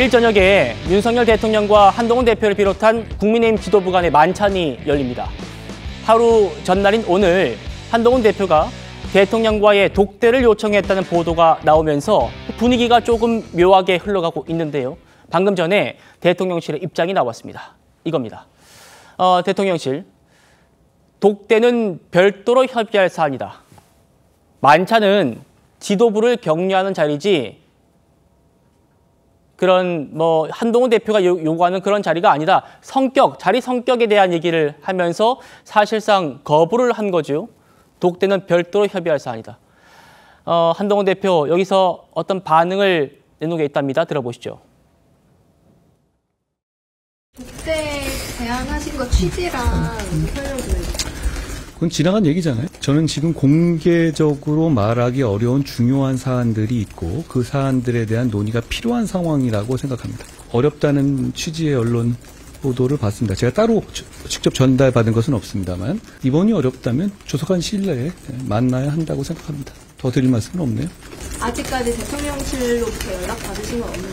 내일 저녁에 윤석열 대통령과 한동훈 대표를 비롯한 국민의힘 지도부 간의 만찬이 열립니다. 하루 전날인 오늘 한동훈 대표가 대통령과의 독대를 요청했다는 보도가 나오면서 분위기가 조금 묘하게 흘러가고 있는데요. 방금 전에 대통령실의 입장이 나왔습니다. 이겁니다. 대통령실, 독대는 별도로 협의할 사안이다. 만찬은 지도부를 격려하는 자리지 그런 한동훈 대표가 요구하는 그런 자리가 아니다. 자리 성격에 대한 얘기를 하면서 사실상 거부를 한 거죠. 독대는 별도로 협의할 사안이다. 한동훈 대표 여기서 어떤 반응을 내놓게 있답니다. 들어보시죠. 독대 제안하신 거 취지랑 설명을. 그건 지나간 얘기잖아요. 저는 지금 공개적으로 말하기 어려운 중요한 사안들이 있고 그 사안들에 대한 논의가 필요한 상황이라고 생각합니다. 어렵다는 취지의 언론 보도를 봤습니다. 제가 따로 직접 전달받은 것은 없습니다만 이번이 어렵다면 조속한 시일 내에 만나야 한다고 생각합니다. 더 드릴 말씀은 없네요. 아직까지 대통령실로부터 연락 받으신 건 없는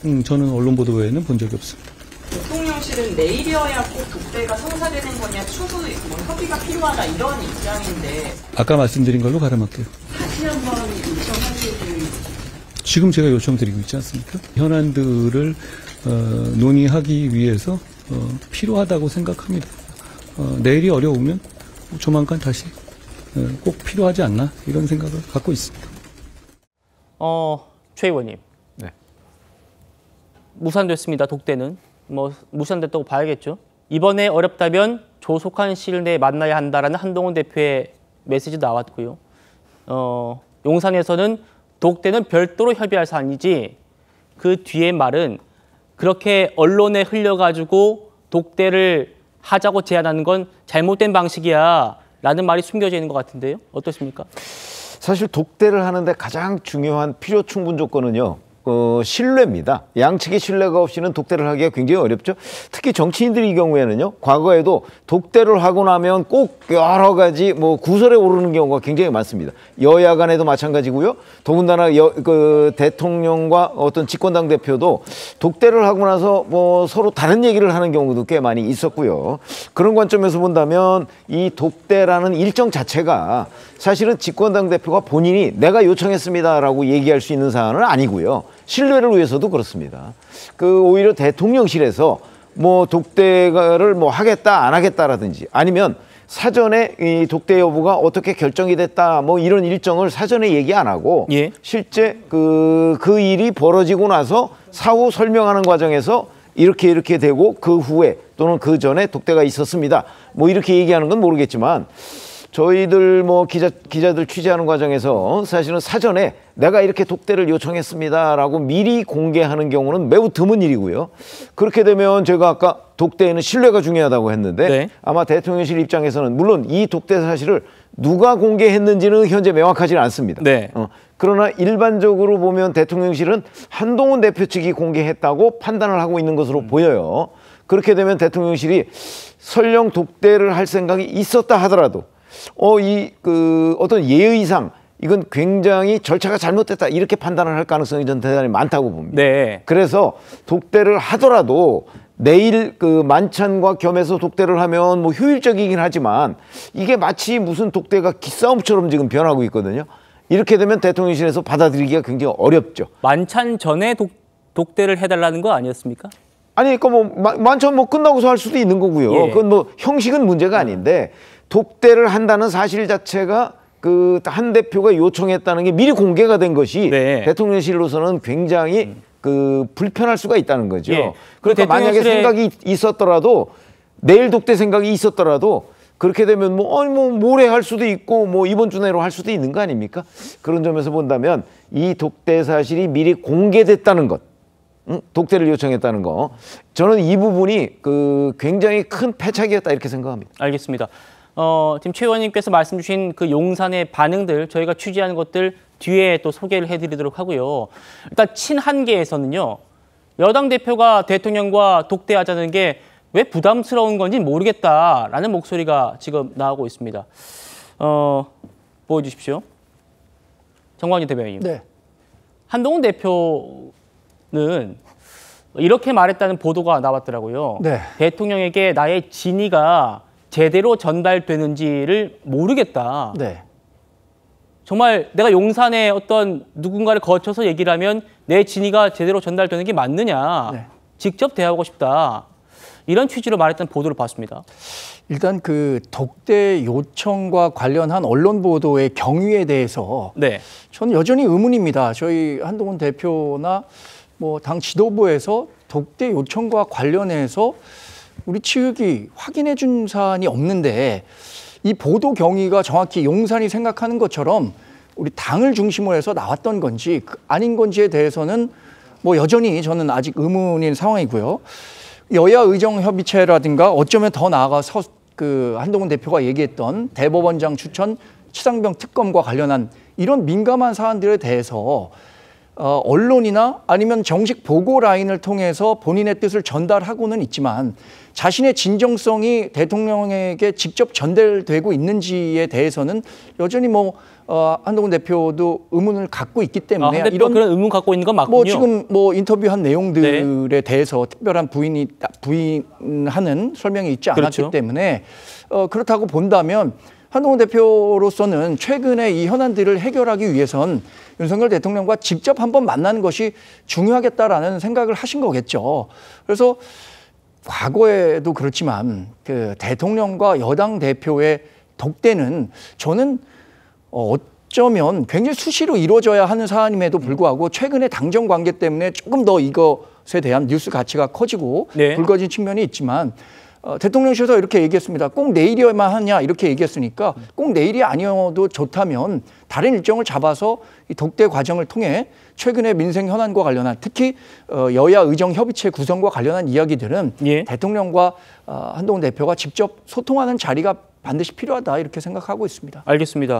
거예요? 저는 언론 보도 외에는 본 적이 없습니다. 대통령실은 내일이어야 꼭 독대가 성사되는 거냐, 추후 협의가 필요하다 이런 입장인데 아까 말씀드린 걸로 가름할게요. 다시 한번 요청하시길. 지금 제가 요청드리고 있지 않습니까? 현안들을 논의하기 위해서 필요하다고 생각합니다. 내일이 어려우면 조만간 다시 꼭 필요하지 않나 이런 생각을 갖고 있습니다. 최 의원님. 네. 무산됐습니다. 독대는. 무산됐다고 봐야겠죠. 이번에 어렵다면 조속한 시일 내에 만나야 한다라는 한동훈 대표의 메시지 나왔고요. 용산에서는 독대는 별도로 협의할 사안이지 그 뒤에 말은 그렇게 언론에 흘려가지고 독대를 하자고 제안하는 건 잘못된 방식이야 라는 말이 숨겨져 있는 것 같은데요. 어떻습니까? 사실 독대를 하는데 가장 중요한 필요 충분 조건은요. 신뢰입니다. 양측의 신뢰가 없이는 독대를 하기가 굉장히 어렵죠. 특히 정치인들의 경우에는요. 과거에도 독대를 하고 나면 꼭 여러 가지 구설에 오르는 경우가 굉장히 많습니다. 여야 간에도 마찬가지고요. 더군다나 대통령과 어떤 집권당 대표도 독대를 하고 나서 서로 다른 얘기를 하는 경우도 꽤 많이 있었고요. 그런 관점에서 본다면 이 독대라는 일정 자체가 사실은 집권당 대표가 본인이 내가 요청했습니다라고 얘기할 수 있는 사안은 아니고요. 신뢰를 위해서도 그렇습니다. 오히려 대통령실에서 독대를 하겠다 안 하겠다라든지 아니면 사전에 이 독대 여부가 어떻게 결정이 됐다 이런 일정을 사전에 얘기 안 하고 예. 실제 그 일이 벌어지고 나서 사후 설명하는 과정에서 이렇게 되고 그 후에 또는 그 전에 독대가 있었습니다. 이렇게 얘기하는 건 모르겠지만 저희들 기자들 취재하는 과정에서 사실은 사전에 내가 이렇게 독대를 요청했습니다라고 미리 공개하는 경우는 매우 드문 일이고요. 그렇게 되면 제가 아까 독대에는 신뢰가 중요하다고 했는데 네. 아마 대통령실 입장에서는 물론 이 독대 사실을 누가 공개했는지는 현재 명확하지는 않습니다. 네. 그러나 일반적으로 보면 대통령실은 한동훈 대표 측이 공개했다고 판단을 하고 있는 것으로 보여요. 그렇게 되면 대통령실이 설령 독대를 할 생각이 있었다 하더라도 어떤 예의상 이건 굉장히 절차가 잘못됐다 이렇게 판단을 할 가능성이 전 대단히 많다고 봅니다. 네. 그래서 독대를 하더라도 내일 만찬과 겸해서 독대를 하면 효율적이긴 하지만 이게 마치 무슨 독대가 기싸움처럼 지금 변하고 있거든요. 이렇게 되면 대통령실에서 받아들이기가 굉장히 어렵죠. 만찬 전에 독대를 해달라는 거 아니었습니까? 아니, 만찬 끝나고서 할 수도 있는 거고요. 예. 그건 형식은 문제가 아닌데 독대를 한다는 사실 자체가 한 대표가 요청했다는 게 미리 공개가 된 것이 네. 대통령실로서는 굉장히 불편할 수가 있다는 거죠. 예. 그러니까 만약에 생각이 있었더라도 내일 독대 생각이 있었더라도 그렇게 되면 모레 할 수도 있고 이번 주 내로 할 수도 있는 거 아닙니까? 그런 점에서 본다면 이 독대 사실이 미리 공개됐다는 것, 독대를 요청했다는 거, 저는 이 부분이 굉장히 큰 패착이었다 이렇게 생각합니다. 알겠습니다. 지금 최 의원님께서 말씀 주신 그 용산의 반응들 저희가 취재하는 것들 뒤에 또 소개를 해드리도록 하고요. 일단 친한계에서는요. 여당 대표가 대통령과 독대하자는 게 왜 부담스러운 건지 모르겠다라는 목소리가 지금 나오고 있습니다. 보여주십시오. 정광진 대변인. 네. 한동훈 대표 이렇게 말했다는 보도가 나왔더라고요. 네. 대통령에게 나의 진위가 제대로 전달되는지를 모르겠다. 네. 정말 내가 용산에 어떤 누군가를 거쳐서 얘기를 하면 내 진위가 제대로 전달되는 게 맞느냐. 네. 직접 대화하고 싶다. 이런 취지로 말했던 보도를 봤습니다. 일단 그 독대 요청과 관련한 언론 보도의 경위에 대해서 네. 저는 여전히 의문입니다. 저희 한동훈 대표나 뭐 당 지도부에서 독대 요청과 관련해서 우리 측이 확인해 준 사안이 없는데 이 보도 경위가 정확히 용산이 생각하는 것처럼 우리 당을 중심으로 해서 나왔던 건지 아닌 건지에 대해서는 뭐 여전히 저는 아직 의문인 상황이고요. 여야 의정협의체라든가 어쩌면 더 나아가서 그 한동훈 대표가 얘기했던 대법원장 추천 치상병 특검과 관련한 이런 민감한 사안들에 대해서 언론이나 아니면 정식 보고 라인을 통해서 본인의 뜻을 전달하고는 있지만 자신의 진정성이 대통령에게 직접 전달되고 있는지에 대해서는 여전히 뭐 한동훈 대표도 의문을 갖고 있기 때문에 이런 그런 의문 갖고 있는 건 맞군요. 뭐 지금 뭐 인터뷰한 내용들에 대해서 특별한 부인하는 설명이 있지 않았기 그렇죠. 때문에 그렇다고 본다면 한동훈 대표로서는 최근에 이 현안들을 해결하기 위해선 윤석열 대통령과 직접 한번 만나는 것이 중요하겠다라는 생각을 하신 거겠죠. 그래서 과거에도 그렇지만 그 대통령과 여당 대표의 독대는 저는 어쩌면 굉장히 수시로 이루어져야 하는 사안임에도 불구하고 최근에 당정 관계 때문에 조금 더 이것에 대한 뉴스 가치가 커지고 네. 불거진 측면이 있지만 대통령실에서 이렇게 얘기했습니다. 꼭 내일이어야만 하냐 이렇게 얘기했으니까 꼭 내일이 아니어도 좋다면 다른 일정을 잡아서 이 독대 과정을 통해 최근의 민생 현안과 관련한 특히 여야 의정협의체 구성과 관련한 이야기들은 예. 대통령과 한동훈 대표가 직접 소통하는 자리가 반드시 필요하다 이렇게 생각하고 있습니다. 알겠습니다.